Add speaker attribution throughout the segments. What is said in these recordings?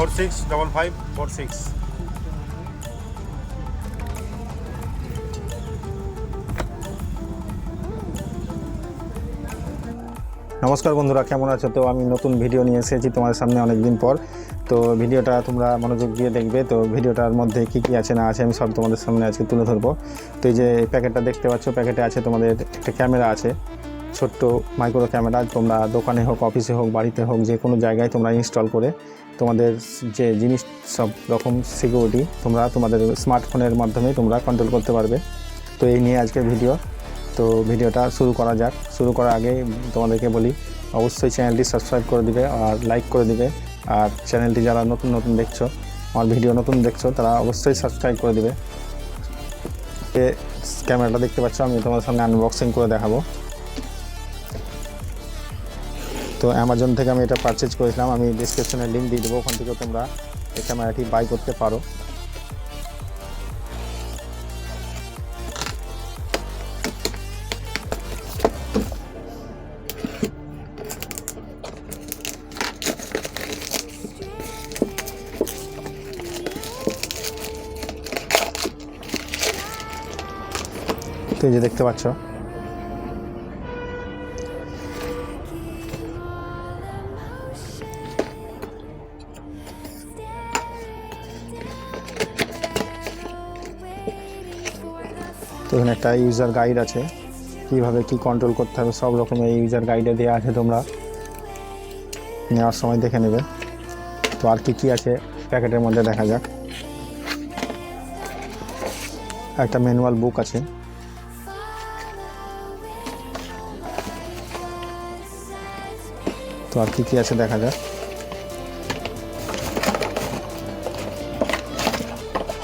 Speaker 1: 465546। নমস্কার বন্ধুরা, কেমন আছো? তো আমি নতুন ভিডিও নিয়ে এসেছি তোমাদের সামনে অনেক দিন পর। তো ভিডিওটা তোমরা মনোযোগ দিয়ে দেখবে। তো ভিডিওটার মধ্যে কি কি আছে না আছে আমি সব তোমাদের সামনে আজকে তুলে ধরবো। তো এই যে প্যাকেটটা দেখতে পাচ্ছ, প্যাকেটে আছে তোমাদের একটা ক্যামেরা আছে, ছোট্ট মাইক্রো ক্যামেরা। তোমরা দোকানে হোক, অফিসে হোক, বাড়িতে হোক, যে কোনো জায়গায় তোমরা ইনস্টল করে তোমাদের যে জিনিস সব রকম সিকিউরিটি তোমরা তোমাদের স্মার্টফোনের মাধ্যমে তোমরা কন্ট্রোল করতে পারবে। তো এই নিয়ে আজকের ভিডিও। তো ভিডিওটা শুরু করা যাক। শুরু করার আগে তোমাদেরকে বলি, অবশ্যই চ্যানেলটি সাবস্ক্রাইব করে দিবে আর লাইক করে দিবে। আর চ্যানেলটি যারা নতুন দেখছো, আমার ভিডিও নতুন দেখছো, তারা অবশ্যই সাবস্ক্রাইব করে দিবে। ক্যামেরাটা দেখতে পাচ্ছ, আমি তোমাদের সামনে আনবক্সিং করে দেখাবো। তো অ্যামাজন থেকে আমি এটা পারচেজ করেছিলাম, আমি ডিসক্রিপশনে লিঙ্ক দিয়ে দেবো, ওখান থেকে তোমরা এই ক্যামেরাটি বাই করতে পারো। তো এই যে দেখতে পাচ্ছ, তো এখানে একটা ইউজার গাইড আছে, কীভাবে কি কন্ট্রোল করতে হবে সব রকমের ইউজার গাইডে দেওয়া আছে, তোমরা নেওয়ার সময় দেখে নেবে। তো আর কি আছে প্যাকেটের মধ্যে দেখা যাক। একটা ম্যানুয়াল বুক আছে, তো আর কি আছে দেখা যাক।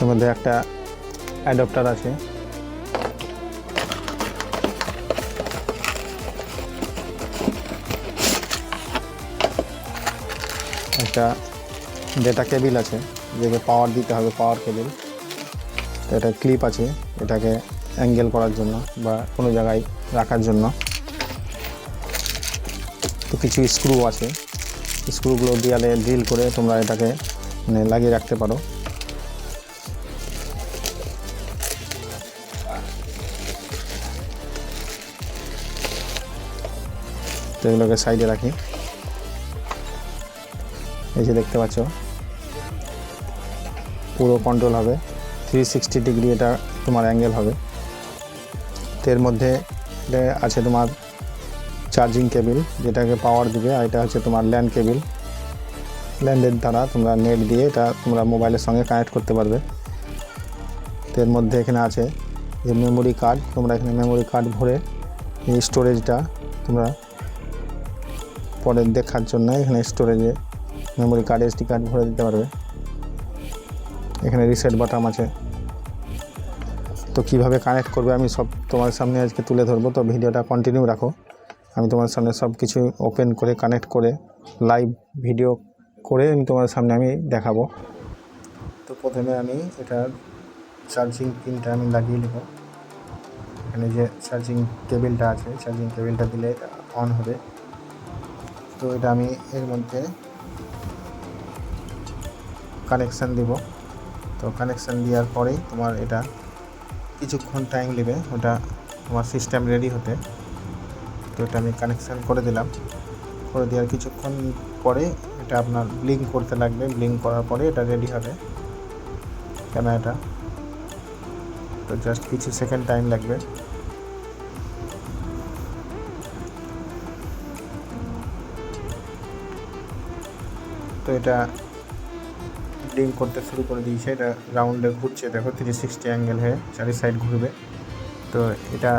Speaker 1: এর মধ্যে একটা অ্যাডাপ্টার আছে, একটা ডেটা কেবিল আছে, যেটাকে পাওয়ার দিতে হবে, পাওয়ার কেবিল। তো এটা ক্লিপ আছে, এটাকে অ্যাঙ্গেল করার জন্য বা কোনো জায়গায় রাখার জন্য। তো কিছু স্ক্রু আছে, স্ক্রুগুলো দেয়ালে ড্রিল করে তোমরা এটাকে লাগিয়ে রাখতে পারো। তো এগুলোকে সাইডে রাখি। এই যে দেখতে পাচ্ছ, পুরো কন্ট্রোল হবে, 360 ডিগ্রি এটা তোমার অ্যাঙ্গেল হবে। তো এর মধ্যে আছে তোমার চার্জিং কেবিল, যেটাকে পাওয়ার দিবে, আর এটা হচ্ছে তোমার ল্যান্ড কেবিল। ল্যান্ডের দ্বারা তোমরা নেট দিয়ে এটা তোমরা মোবাইলের সঙ্গে কানেক্ট করতে পারবে। তো এর মধ্যে এখানে আছে যে মেমোরি কার্ড, তোমরা এখানে মেমোরি কার্ড ভরে এই স্টোরেজটা তোমরা পরে দেখার জন্য এখানে স্টোরেজে মেমোরি কার্ড, এসডি কার্ড ভরে দিতে পারবে। এখানে রিসেট বাটন আছে। তো কীভাবে কানেক্ট করবে আমি সব তোমার সামনে আজকে তুলে ধরবো। তো ভিডিওটা কন্টিনিউ রাখো, আমি তোমার সামনে সব কিছু ওপেন করে কানেক্ট করে লাইভ ভিডিও করে আমি তোমার সামনে আমি দেখাবো। তো প্রথমে আমি এটার চার্জিং পিনটা আমি লাগিয়ে নেব। এখানে যে চার্জিং কেবিলটা আছে, চার্জিং কেবিলটা দিলে এটা অন হবে। তো এটা আমি এর মধ্যে কানেকশান দিব। তো কানেকশান দেওয়ার পরেই তোমার এটা কিছুক্ষণ টাইম নেবে ওটা তোমার সিস্টেম রেডি হতে। তো এটা আমি কানেকশান করে দিলাম, করে দেওয়ার কিছুক্ষণ পরে এটা আপনার ব্লিঙ্ক করতে লাগবে। ব্লিঙ্ক করার পরে এটা রেডি হবে ক্যামেরাটা। তো জাস্ট কিছু সেকেন্ড টাইম লাগবে। তো এটা ব্লিঙ্ক করতে শুরু করে দিয়েছে, এটা রাউন্ডে ঘুরছে, দেখো 360 অ্যাঙ্গেল হয়ে চারি সাইড ঘুরবে। তো এটা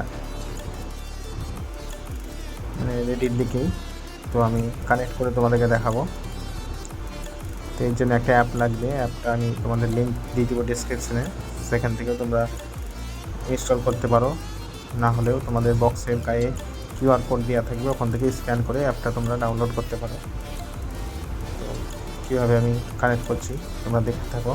Speaker 1: মানে রেডির দিকেই। তো আমি কানেক্ট করে তোমাদেরকে দেখাবো। তো এর জন্য একটা অ্যাপ লাগবে, অ্যাপটা আমি তোমাদের লিঙ্ক দিয়ে দেবো ডিসক্রিপশনে, সেখান থেকেও তোমরা ইনস্টল করতে পারো। না হলেও তোমাদের বক্সের গায়ে কিউআর কোড দেওয়া থাকবে, ওখান থেকে স্ক্যান করে অ্যাপটা তোমরা ডাউনলোড করতে পারো। তো কীভাবে আমি কানেক্ট করছি তোমরা দেখতে থাকো।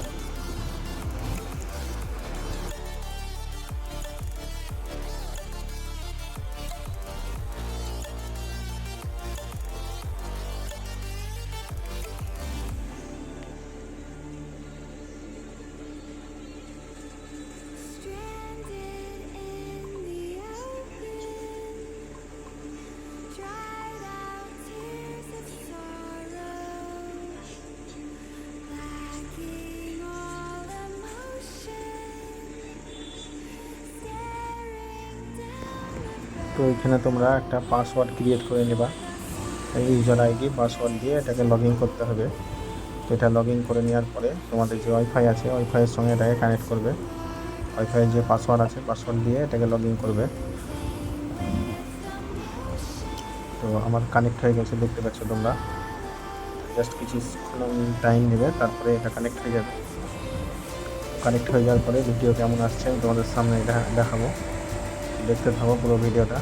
Speaker 1: তো এখানে তোমরা একটা পাসওয়ার্ড ক্রিয়েট করে নেবা, ইউজার আইডি পাসওয়ার্ড দিয়ে এটাকে লগ ইন করতে হবে। তো এটা লগ ইন করে নেওয়ার পরে তোমাদের যে ওয়াইফাই আছে ওয়াইফাইয়ের সঙ্গে এটাকে কানেক্ট করবে। ওয়াইফাইয়ের যে পাসওয়ার্ড আছে পাসওয়ার্ড দিয়ে এটাকে লগ ইন করবে। তো আমার কানেক্ট হয়ে গেছে, দেখতে পাচ্ছ তোমরা। জাস্ট কিছু টাইম নেবে, তারপরে এটা কানেক্ট হয়ে যাবে। কানেক্ট হয়ে যাওয়ার পরে ভিডিও কেমন আসছে আমি তোমাদের সামনে এটা দেখাবো, দেখতে থাকো পুরো ভিডিওটা।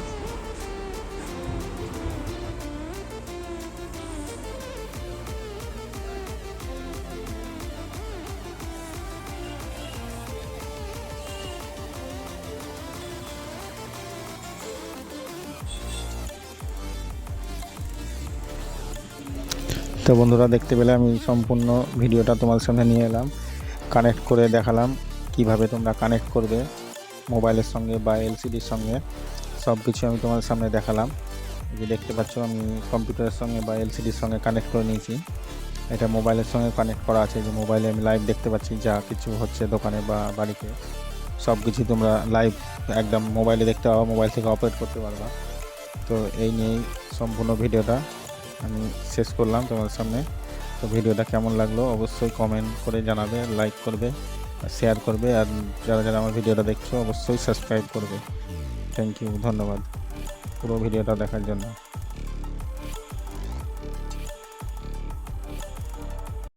Speaker 1: তো বন্ধুরা, দেখতে পেলে আমি সম্পূর্ণ ভিডিওটা তোমার সামনে নিয়ে এলাম, কানেক্ট করে দেখালাম কিভাবে তোমরা কানেক্ট করবে মোবাইলের সঙ্গে বা এলসিডির সঙ্গে। সব কিছু আমি তোমার সামনে দেখালাম। এই যে দেখতে পাচ্ছ আমি কম্পিউটারের সঙ্গে বা এলসিডির সঙ্গে কানেক্ট করে নিয়েছি। এটা মোবাইলের সঙ্গে কানেক্ট করা আছে, যে মোবাইলে আমি লাইভ দেখতে পাচ্ছি যা কিছু হচ্ছে দোকানে বা বাড়িতে। সব কিছু তোমরা লাইভ একদম মোবাইলে দেখতে পাবো, মোবাইল থেকে অপারেট করতে পারবা। তো এই নিয়েই সম্পূর্ণ ভিডিওটা আমি শেষ করলাম তোমার সামনে। তো ভিডিওটা কেমন লাগলো অবশ্যই কমেন্ট করে জানাবে, লাইক করবে, শেয়ার করবে, আর যারা যারা আমার ভিডিওটা দেখছো অবশ্যই সাবস্ক্রাইব করবে। থ্যাংক ইউ, ধন্যবাদ পুরো ভিডিওটা দেখার জন্য।